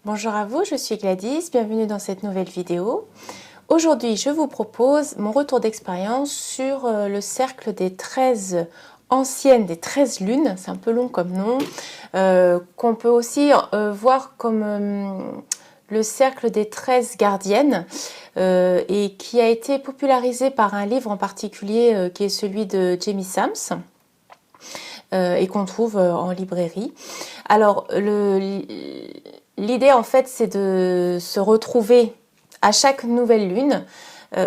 Bonjour à vous, je suis Gladys, bienvenue dans cette nouvelle vidéo. Aujourd'hui, je vous propose mon retour d'expérience sur le cercle des 13 anciennes, des 13 lunes, c'est un peu long comme nom, qu'on peut aussi voir comme le cercle des 13 gardiennes et qui a été popularisé par un livre en particulier qui est celui de Jamie Sams. Et qu'on trouve en librairie. Alors, l'idée en fait, c'est de se retrouver à chaque nouvelle lune,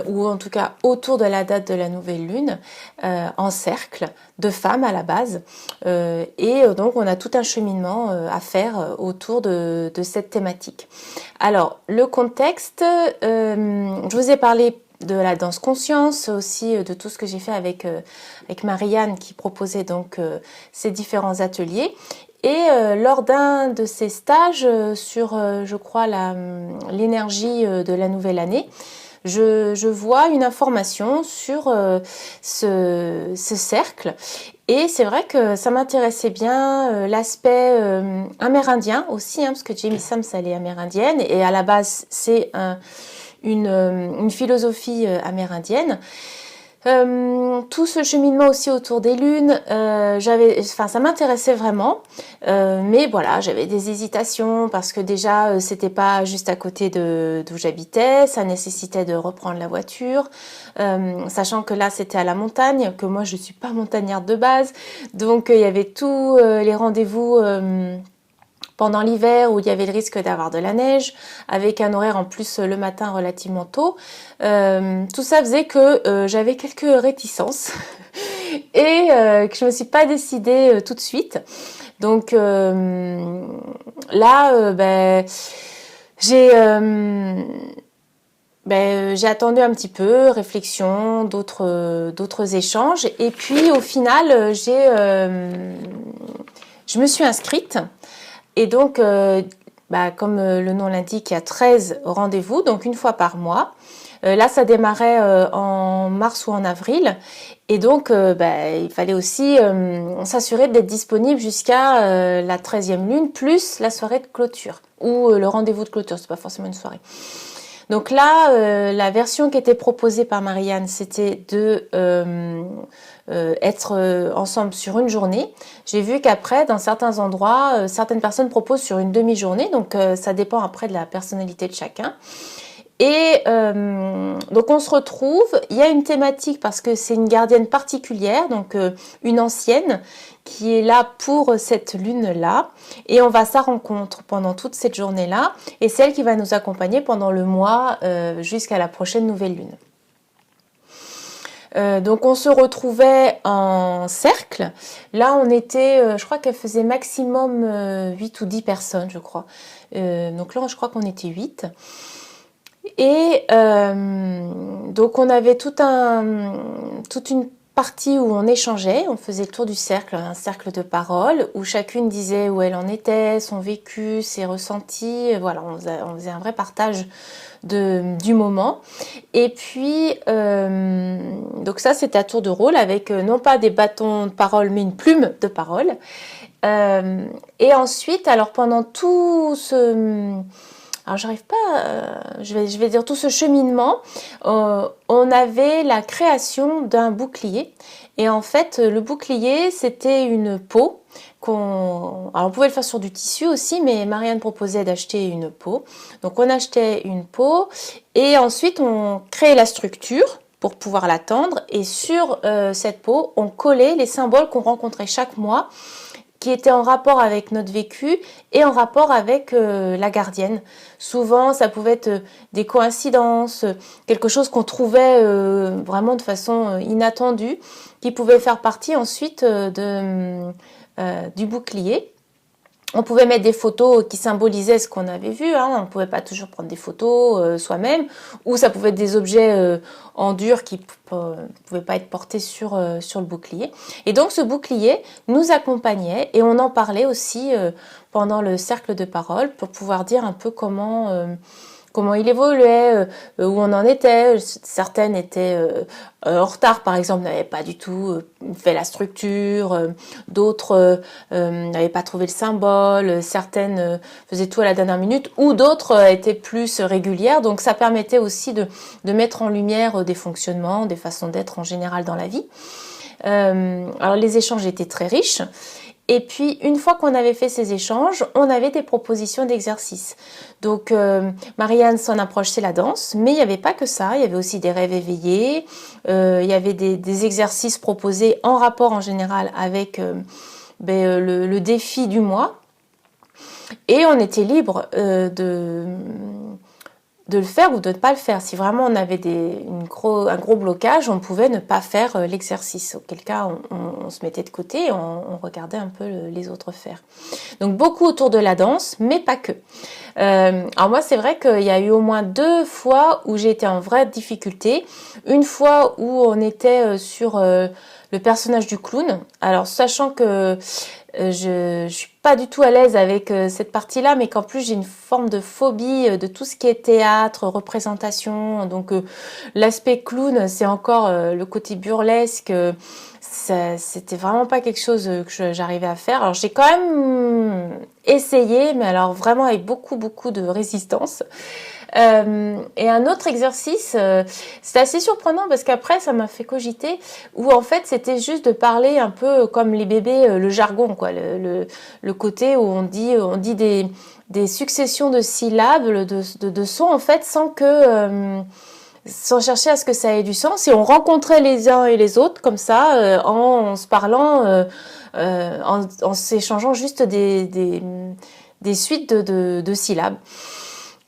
ou en tout cas autour de la date de la nouvelle lune, en cercle de femmes à la base. Et donc, on a tout un cheminement à faire autour de cette thématique. Alors, le contexte, je vous ai parlé de la danse conscience, aussi de tout ce que j'ai fait avec Marianne qui proposait donc ces différents ateliers. Et lors d'un de ces stages sur, je crois, l'énergie de la nouvelle année, je vois une information sur ce cercle. Et c'est vrai que ça m'intéressait bien l'aspect amérindien aussi, parce que Jamie Sams, elle est amérindienne. Et à la base, c'est une philosophie amérindienne. Tout ce cheminement aussi autour des lunes, ça m'intéressait vraiment, mais voilà, j'avais des hésitations parce que déjà c'était pas juste à côté d'où j'habitais, ça nécessitait de reprendre la voiture, sachant que là c'était à la montagne, que moi je suis pas montagnarde de base, donc il y avait tous les rendez-vous pendant l'hiver où il y avait le risque d'avoir de la neige, avec un horaire en plus le matin relativement tôt. Tout ça faisait que j'avais quelques réticences et que je me suis pas décidée tout de suite. Donc j'ai attendu un petit peu, réflexion, d'autres échanges. Et puis au final, je me suis inscrite. Et donc, comme le nom l'indique, il y a 13 rendez-vous, donc une fois par mois. Là, ça démarrait en mars ou en avril. Et donc, il fallait aussi s'assurer d'être disponible jusqu'à la 13e lune, plus la soirée de clôture, ou le rendez-vous de clôture, c'est pas forcément une soirée. Donc là, la version qui était proposée par Marianne, c'était de être ensemble sur une journée. J'ai vu qu'après, dans certains endroits, certaines personnes proposent sur une demi-journée, donc ça dépend après de la personnalité de chacun. Et donc on se retrouve, il y a une thématique parce que c'est une gardienne particulière, donc une ancienne qui est là pour cette lune-là, et on va à sa rencontre pendant toute cette journée-là, et c'est elle qui va nous accompagner pendant le mois jusqu'à la prochaine nouvelle lune. Donc on se retrouvait en cercle. Là on était, je crois qu'elle faisait maximum 8 ou 10 personnes, je crois. Donc là je crois qu'on était 8. Et donc on avait toute une partie où on échangeait, on faisait le tour du cercle, un cercle de parole, où chacune disait où elle en était, son vécu, ses ressentis, voilà, on faisait un vrai partage du moment. Et puis, donc ça c'était à tour de rôle, avec non pas des bâtons de parole, mais une plume de parole. Et ensuite, alors pendant tout ce... Alors j'arrive pas, je vais dire tout ce cheminement, on avait la création d'un bouclier. Et en fait, le bouclier, c'était une peau alors on pouvait le faire sur du tissu aussi, mais Marianne proposait d'acheter une peau. Donc on achetait une peau et ensuite on créait la structure pour pouvoir la tendre. Et sur cette peau, on collait les symboles qu'on rencontrait chaque mois, qui était en rapport avec notre vécu et en rapport avec la gardienne. Souvent, ça pouvait être des coïncidences, quelque chose qu'on trouvait vraiment de façon inattendue, qui pouvait faire partie ensuite du bouclier. On pouvait mettre des photos qui symbolisaient ce qu'on avait vu, on ne pouvait pas toujours prendre des photos soi-même, ou ça pouvait être des objets en dur qui ne pouvaient pas être portés sur le bouclier. Et donc ce bouclier nous accompagnait et on en parlait aussi pendant le cercle de parole pour pouvoir dire un peu comment comment il évoluait, où on en était. Certaines étaient en retard, par exemple, n'avaient pas du tout fait la structure, d'autres n'avaient pas trouvé le symbole, certaines faisaient tout à la dernière minute, ou d'autres étaient plus régulières. Donc ça permettait aussi de mettre en lumière des fonctionnements, des façons d'être en général dans la vie. Alors les échanges étaient très riches. Et puis, une fois qu'on avait fait ces échanges, on avait des propositions d'exercices. Donc, Marianne, son approche, c'est la danse, mais il n'y avait pas que ça. Il y avait aussi des rêves éveillés. Il y avait des exercices proposés en rapport en général avec le défi du mois. Et on était libre de le faire ou de ne pas le faire. Si vraiment on avait un gros blocage, on pouvait ne pas faire l'exercice. Auquel cas, on se mettait de côté et on regardait un peu les autres faire. Donc beaucoup autour de la danse, mais pas que. Alors moi, c'est vrai qu'il y a eu au moins 2 fois où j'ai été en vraie difficulté. Une fois où on était sur le personnage du clown. Alors sachant que je suis pas du tout à l'aise avec cette partie-là, mais qu'en plus j'ai une forme de phobie de tout ce qui est théâtre, représentation. Donc l'aspect clown, c'est encore le côté burlesque. C'était vraiment pas quelque chose que j'arrivais à faire. Alors j'ai quand même essayé, mais alors vraiment avec beaucoup de résistance. Et un autre exercice, c'est assez surprenant parce qu'après ça m'a fait cogiter, où en fait c'était juste de parler un peu comme les bébés, le jargon, quoi, le côté où on dit des successions de syllabes, de sons en fait, sans chercher à ce que ça ait du sens, et on rencontrait les uns et les autres comme ça, en se parlant, en s'échangeant juste des suites de syllabes.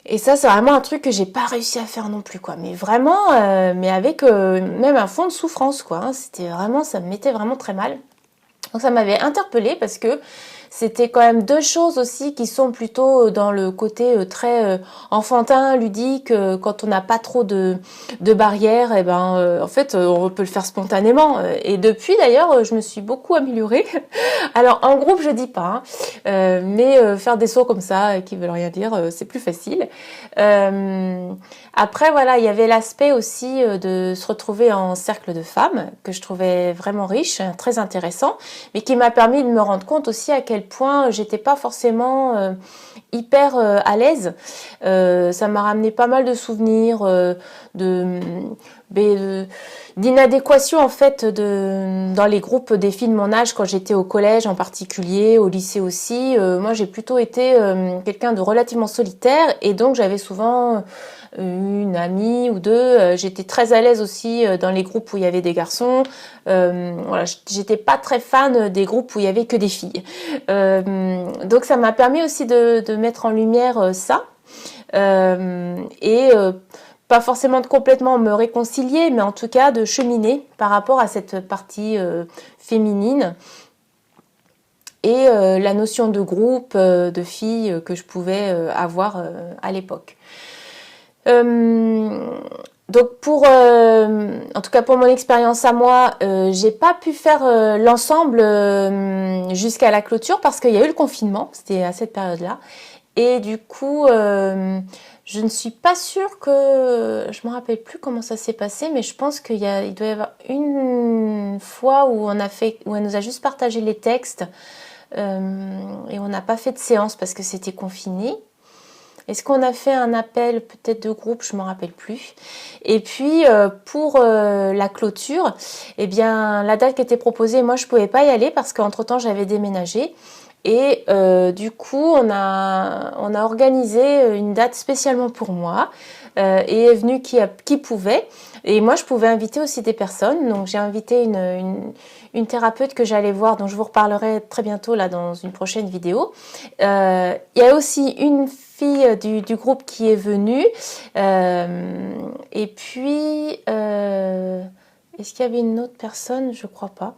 Et ça, c'est vraiment un truc que j'ai pas réussi à faire non plus, quoi. Mais vraiment, mais avec même un fond de souffrance, quoi. Hein. C'était vraiment, ça me mettait vraiment très mal. Donc ça m'avait interpellée parce que c'était quand même 2 choses aussi qui sont plutôt dans le côté très enfantin, ludique. Quand on n'a pas trop de barrières, et en fait, on peut le faire spontanément. Et depuis, d'ailleurs, je me suis beaucoup améliorée. Alors, en groupe, je dis pas, hein, mais faire des sauts comme ça, qui veulent rien dire, c'est plus facile. Après, voilà, il y avait l'aspect aussi de se retrouver en cercle de femmes, que je trouvais vraiment riche, très intéressant, mais qui m'a permis de me rendre compte aussi à quel point j'étais pas forcément hyper à l'aise. Ça m'a ramené pas mal de souvenirs, d'inadéquation en fait dans les groupes des filles de mon âge quand j'étais au collège en particulier, au lycée aussi. Moi j'ai plutôt été quelqu'un de relativement solitaire, et donc j'avais souvent une amie ou 2. J'étais très à l'aise aussi dans les groupes où il y avait des garçons. Voilà, j'étais pas très fan des groupes où il y avait que des filles. Donc ça m'a permis aussi de mettre en lumière ça. Pas forcément de complètement me réconcilier, mais en tout cas de cheminer par rapport à cette partie féminine et la notion de groupe de filles que je pouvais avoir à l'époque. Donc en tout cas pour mon expérience à moi, j'ai pas pu faire l'ensemble jusqu'à la clôture parce qu'il y a eu le confinement, c'était à cette période-là. Et du coup, je ne suis pas sûre que... Je me rappelle plus comment ça s'est passé, mais je pense il doit y avoir une fois où elle nous a juste partagé les textes et on n'a pas fait de séance parce que c'était confiné. Est-ce qu'on a fait un appel peut-être de groupe? Je ne me rappelle plus. Et puis pour la clôture, eh bien la date qui était proposée, moi je ne pouvais pas y aller parce qu'entre-temps j'avais déménagé. Et du coup, on a organisé une date spécialement pour moi et est venu qui pouvait. Et moi, je pouvais inviter aussi des personnes. Donc, j'ai invité une thérapeute que j'allais voir, dont je vous reparlerai très bientôt là dans une prochaine vidéo. Il y a aussi une fille du groupe qui est venue. Et puis, est-ce qu'il y avait une autre personne? Je crois pas.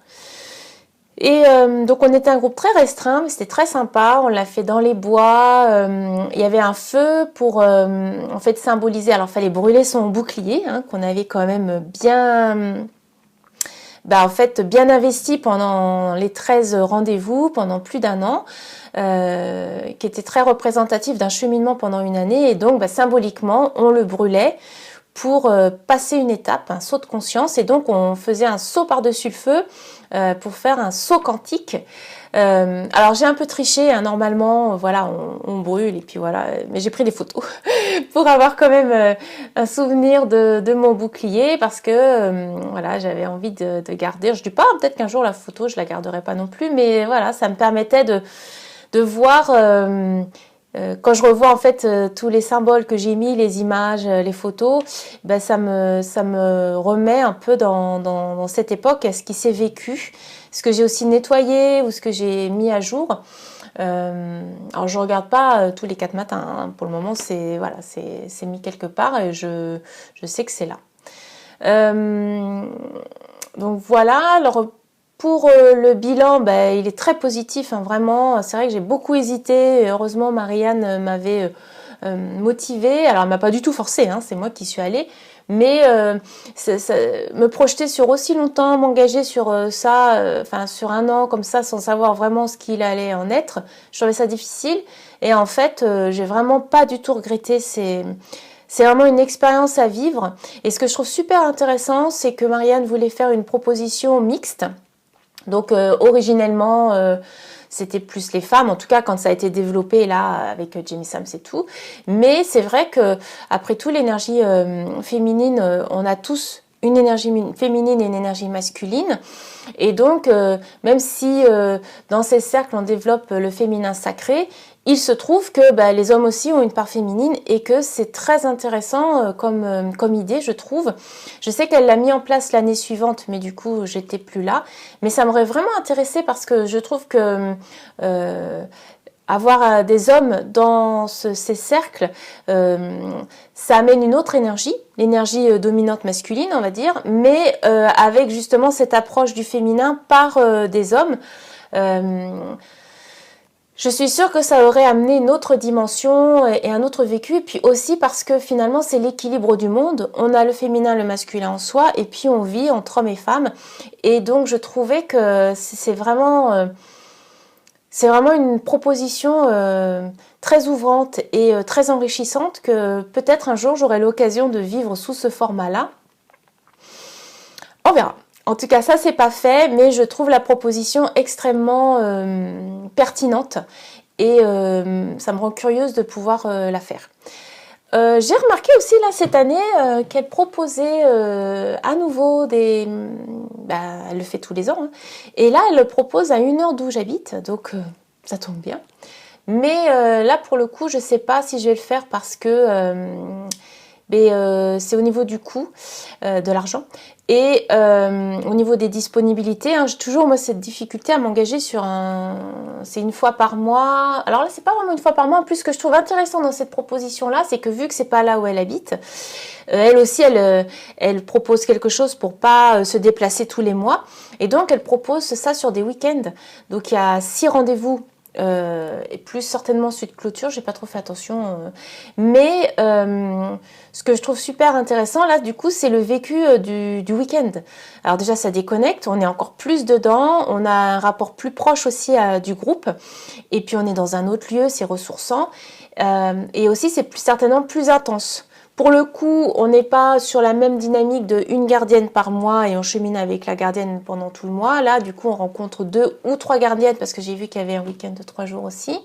Et donc on était un groupe très restreint, mais c'était très sympa. On l'a fait dans les bois. Il y avait un feu pour en fait symboliser. Alors il fallait brûler son bouclier, hein, qu'on avait quand même en fait bien investi pendant les 13 rendez-vous, pendant plus d'un an, qui était très représentatif d'un cheminement pendant une année. Et donc symboliquement, on le brûlait pour passer une étape, un saut de conscience. Et donc on faisait un saut par-dessus le feu pour faire un saut quantique. Alors j'ai un peu triché, hein, normalement, voilà, on brûle et puis voilà, mais j'ai pris des photos pour avoir quand même un souvenir de mon bouclier parce que voilà, j'avais envie de garder. Je dis pas, peut-être qu'un jour la photo je la garderai pas non plus, mais voilà, ça me permettait de voir. Quand je revois en fait tous les symboles que j'ai mis, les images, les photos, ça me remet un peu dans cette époque, ce qui s'est vécu, ce que j'ai aussi nettoyé ou ce que j'ai mis à jour. Alors je regarde pas tous les 4 matins, hein. Pour le moment c'est mis quelque part et je sais que c'est là. Donc voilà. Alors pour le bilan, il est très positif, hein, vraiment. C'est vrai que j'ai beaucoup hésité. Heureusement, Marianne m'avait motivée. Alors, elle m'a pas du tout forcée, hein, c'est moi qui suis allée. Mais me projeter sur aussi longtemps, m'engager sur sur un an comme ça, sans savoir vraiment ce qu'il allait en être, je trouvais ça difficile. Et en fait, j'ai vraiment pas du tout regretté. C'est vraiment une expérience à vivre. Et ce que je trouve super intéressant, c'est que Marianne voulait faire une proposition mixte. Donc originellement c'était plus les femmes, en tout cas quand ça a été développé là avec Jamie Sams et tout. Mais c'est vrai que après tout l'énergie féminine, on a tous une énergie féminine et une énergie masculine. Et donc même si dans ces cercles on développe le féminin sacré, il se trouve que les hommes aussi ont une part féminine et que c'est très intéressant comme idée, je trouve. Je sais qu'elle l'a mis en place l'année suivante, mais du coup, j'étais plus là. Mais ça m'aurait vraiment intéressée parce que je trouve que avoir des hommes dans ces cercles, ça amène une autre énergie, l'énergie dominante masculine, on va dire, mais avec justement cette approche du féminin par des hommes. Je suis sûre que ça aurait amené une autre dimension et un autre vécu, et puis aussi parce que finalement c'est l'équilibre du monde, on a le féminin, le masculin en soi, et puis on vit entre hommes et femmes, et donc je trouvais que c'est vraiment une proposition très ouvrante et très enrichissante que peut-être un jour j'aurai l'occasion de vivre sous ce format-là. On verra. En tout cas, ça, c'est pas fait, mais je trouve la proposition extrêmement pertinente et ça me rend curieuse de pouvoir la faire. J'ai remarqué aussi là cette année qu'elle proposait à nouveau des... elle le fait tous les ans, hein. Et là, elle le propose à 1 heure d'où j'habite, donc ça tombe bien. Mais là, pour le coup, je sais pas si je vais le faire parce que... c'est au niveau du coût de l'argent et au niveau des disponibilités, hein, j'ai toujours moi cette difficulté à m'engager sur c'est 1 fois par mois. Alors là c'est pas vraiment 1 fois par mois. En plus, ce que je trouve intéressant dans cette proposition là, c'est que vu que c'est pas là où elle habite, elle aussi elle propose quelque chose pour pas se déplacer tous les mois, et donc elle propose ça sur des week-ends. Donc il y a 6 rendez-vous. Et plus certainement celui de clôture, j'ai pas trop fait attention, mais ce que je trouve super intéressant là du coup, c'est le vécu du week-end. Alors déjà ça déconnecte, on est encore plus dedans, on a un rapport plus proche aussi du groupe, et puis on est dans un autre lieu, c'est ressourçant, et aussi c'est certainement plus intense. Pour le coup, on n'est pas sur la même dynamique de 1 gardienne par mois et on chemine avec la gardienne pendant tout le mois. Là, du coup, on rencontre 2 ou 3 gardiennes parce que j'ai vu qu'il y avait un week-end de 3 jours aussi.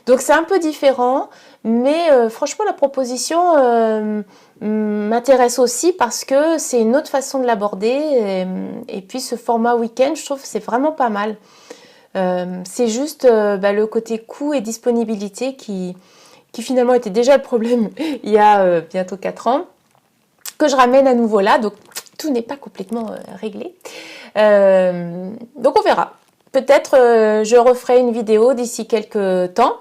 Donc, c'est un peu différent, mais franchement, la proposition m'intéresse aussi parce que c'est une autre façon de l'aborder. Et puis, ce format week-end, je trouve que c'est vraiment pas mal. C'est juste le côté coût et disponibilité qui finalement était déjà le problème il y a bientôt 4 ans, que je ramène à nouveau là, donc tout n'est pas complètement réglé. Donc on verra. Peut-être je referai une vidéo d'ici quelques temps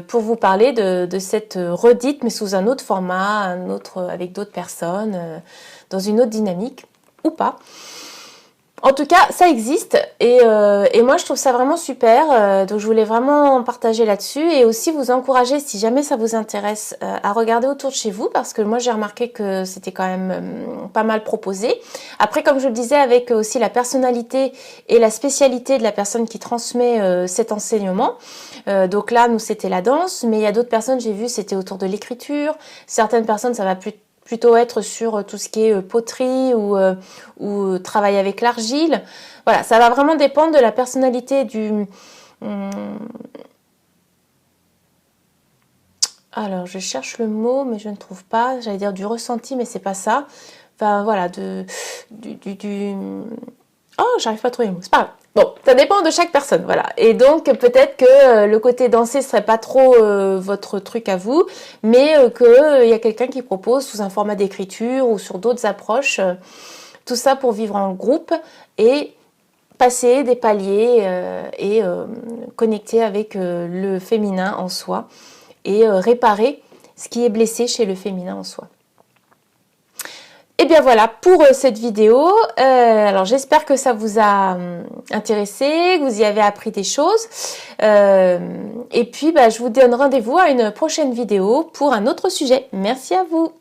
pour vous parler de cette redite, mais sous un autre format, avec d'autres personnes, dans une autre dynamique, ou pas. En tout cas, ça existe et moi je trouve ça vraiment super. Donc je voulais vraiment partager là-dessus et aussi vous encourager, si jamais ça vous intéresse, à regarder autour de chez vous parce que moi j'ai remarqué que c'était quand même pas mal proposé. Après, comme je le disais, avec aussi la personnalité et la spécialité de la personne qui transmet cet enseignement. Donc là, nous c'était la danse, mais il y a d'autres personnes, j'ai vu, c'était autour de l'écriture. Certaines personnes, ça va plutôt être sur tout ce qui est poterie ou travail avec l'argile. Voilà, ça va vraiment dépendre de la personnalité du... Alors, je cherche le mot, mais je ne trouve pas. J'allais dire du ressenti, mais c'est pas ça. Enfin, voilà, Oh, j'arrive pas à trouver le mot. C'est pas grave. Bon, ça dépend de chaque personne, voilà. Et donc, peut-être que le côté danser serait pas trop votre truc à vous, mais qu'il y a quelqu'un qui propose sous un format d'écriture ou sur d'autres approches, tout ça pour vivre en groupe et passer des paliers et connecter avec le féminin en soi et réparer ce qui est blessé chez le féminin en soi. Et bien voilà pour cette vidéo. Alors j'espère que ça vous a intéressé, que vous y avez appris des choses. Et puis je vous donne rendez-vous à une prochaine vidéo pour un autre sujet. Merci à vous.